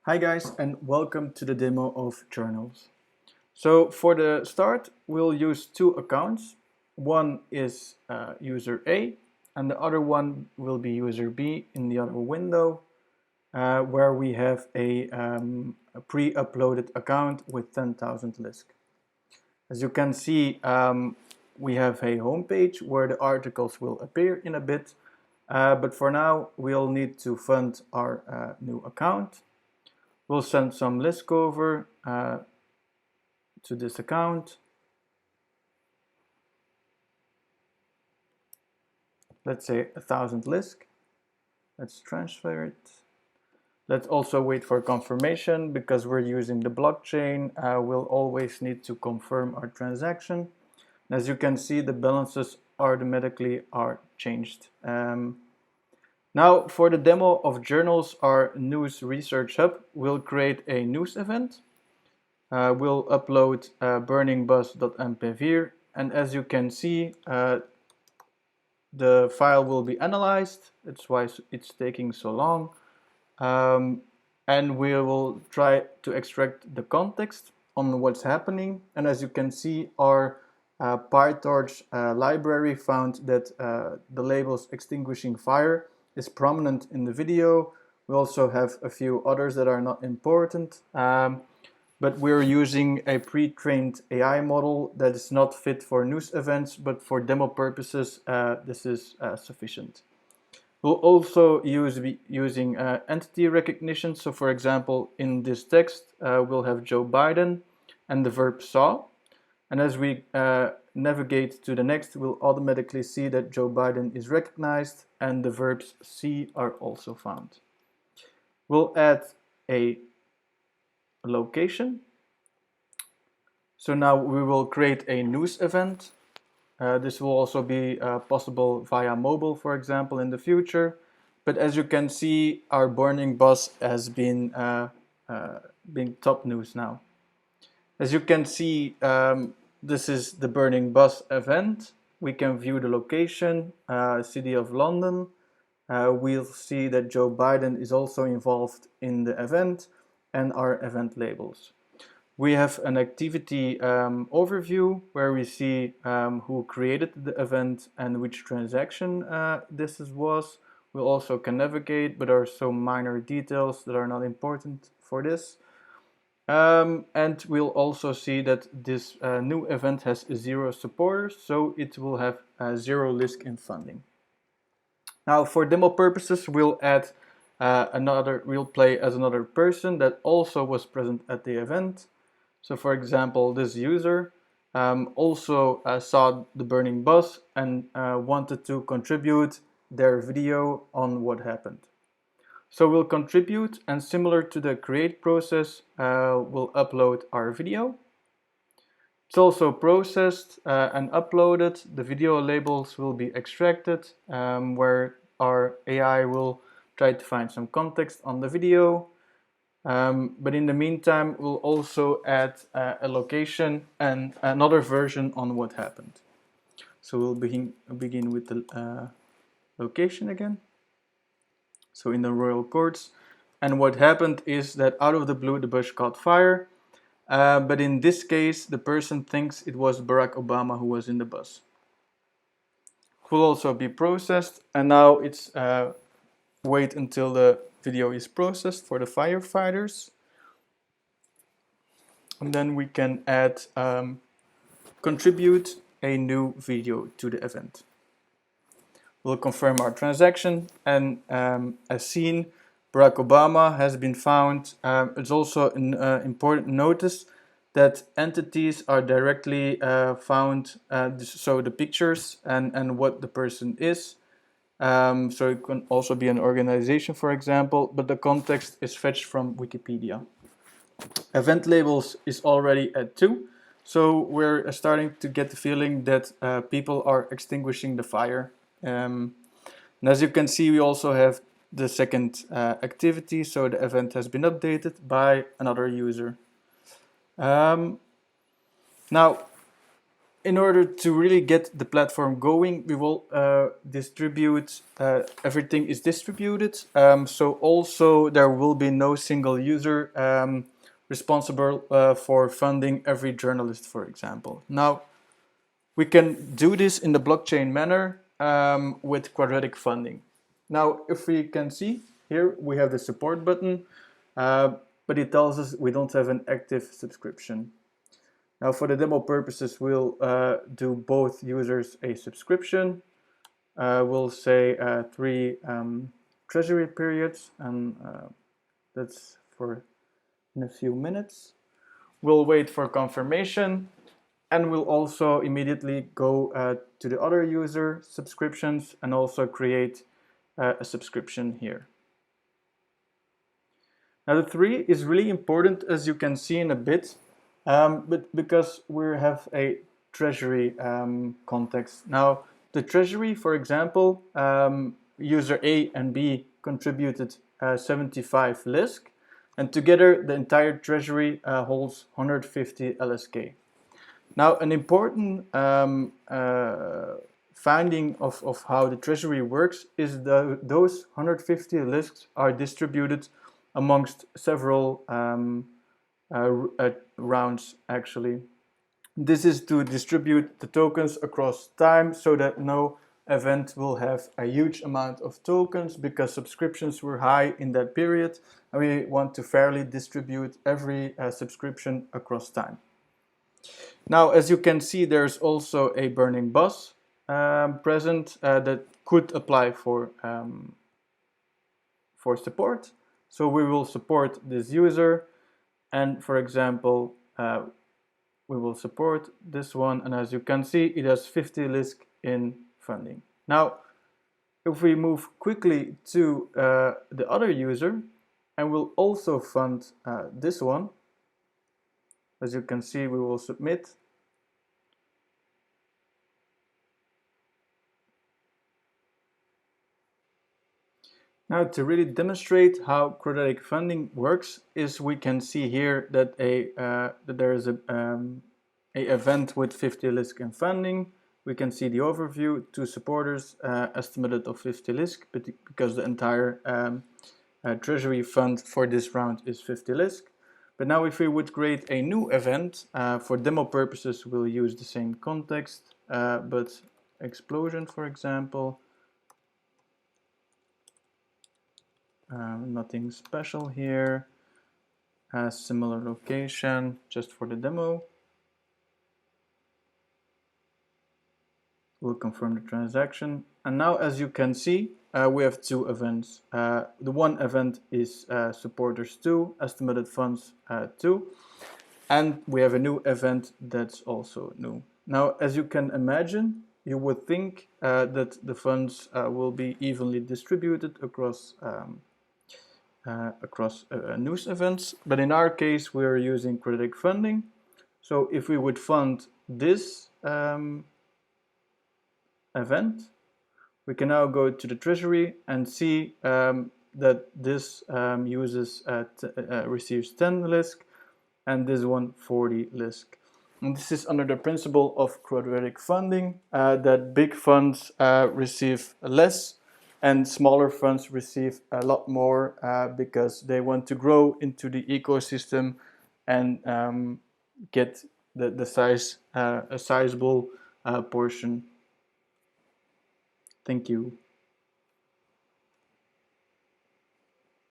Hi guys, and welcome to the demo of journals. So for the start, we'll use two accounts. One is user A and the other one will be user B in the other window where we have a pre-uploaded account with 10,000 Lisk. As you can see, we have a home page where the articles will appear in a bit, but for now we'll need to fund our new account. We'll send some Lisk over to this account. Let's say 1,000 Lisk. Let's transfer it. Let's also wait for confirmation because we're using the blockchain. We'll always need to confirm our transaction. As you can see, the balances automatically are changed. Now for the demo of journals, our news research hub will create a news event. We'll upload burningbus.mpvir, and as you can see, the file will be analyzed. That's why it's taking so long. And we will try to extract the context on what's happening. And as you can see, our PyTorch library found that the labels extinguishing fire is prominent in the video. We also have a few others that are not important. But we're using a pre-trained AI model that is not fit for news events, but for demo purposes, this is sufficient. We'll also use using entity recognition. So for example, in this text, we'll have Joe Biden and the verb saw. And as we navigate to the next, we'll automatically see that Joe Biden is recognized and the verbs see are also found. We'll add a location. So now we will create a news event. This will also be possible via mobile, for example, in the future. But as you can see, our burning bus has been top news now. As you can see, this is the burning bus event. We can view the location, City of London. We'll see that Joe Biden is also involved in the event and our event labels. We have an activity overview where we see who created the event and which transaction this was. We also can navigate, but there are some minor details that are not important for this. And we'll also see that this new event has 0 supporters, so it will have 0 Lisk in funding. Now for demo purposes, we'll add we'll play as another person that also was present at the event. So for example, this user also saw the burning bus and wanted to contribute their video on what happened. So we'll contribute, and similar to the create process, we'll upload our video. It's also processed and uploaded. The video labels will be extracted, where our AI will try to find some context on the video. But in the meantime, we'll also add a location and another version on what happened. So we'll begin with the location again. So in the royal courts. And what happened is that out of the blue, the bus caught fire. But in this case, the person thinks it was Barack Obama who was in the bus. It will also be processed. And now it's wait until the video is processed for the firefighters. And then we can add, contribute a new video to the event. We'll confirm our transaction, and as seen, Barack Obama has been found. It's also an important notice that entities are directly found, so the pictures and what the person is. So it can also be an organization, for example, but the context is fetched from Wikipedia. Event labels is already at 2, so we're starting to get the feeling that people are extinguishing the fire. And as you can see, we also have the second activity, so the event has been updated by another user. Now, in order to really get the platform going, we will distribute, everything is distributed. So also there will be no single user responsible for funding every journalist, for example. Now, we can do this in the blockchain manner with quadratic funding. Now, if we can see here, we have the support button, but it tells us we don't have an active subscription. Now, for the demo purposes, we'll do both users a subscription. We'll say 3 treasury periods, and that's for in a few minutes. We'll wait for confirmation, and we'll also immediately go to the other user subscriptions and also create a subscription here. Now, the 3 is really important, as you can see in a bit, but because we have a treasury context. Now, the treasury, for example, user A and B contributed 75 LISK, and together the entire treasury holds 150 LSK. Now, an important finding of how the treasury works is that those 150 LISKs are distributed amongst several rounds, actually. This is to distribute the tokens across time so that no event will have a huge amount of tokens, because subscriptions were high in that period, and we want to fairly distribute every subscription across time. Now, as you can see, there's also a burning bus present that could apply for support. So we will support this user, and for example, we will support this one, and as you can see, it has 50 LISK in funding. Now, if we move quickly to the other user, and we'll also fund this one, as you can see, we will submit. Now, to really demonstrate how quadratic funding works, is we can see here that that there is a event with 50 LISK in funding. We can see the overview, 2 supporters, estimated of 50 LISK, but because the entire treasury fund for this round is 50 LISK. But now if we would create a new event, for demo purposes, we'll use the same context, but explosion, for example. Nothing special here. Similar location, just for the demo. We'll confirm the transaction. And now, as you can see, we have 2 events. The one event is supporters 2, estimated funds 2. And we have a new event that's also new. Now, as you can imagine, you would think that the funds will be evenly distributed across news events, but in our case we are using quadratic funding. So if we would fund this event, we can now go to the treasury and see that this receives 10 LISK, and this one 40 LISK. And this is under the principle of quadratic funding, that big funds receive less and smaller funds receive a lot more, because they want to grow into the ecosystem and get the size, a sizable portion. Thank you.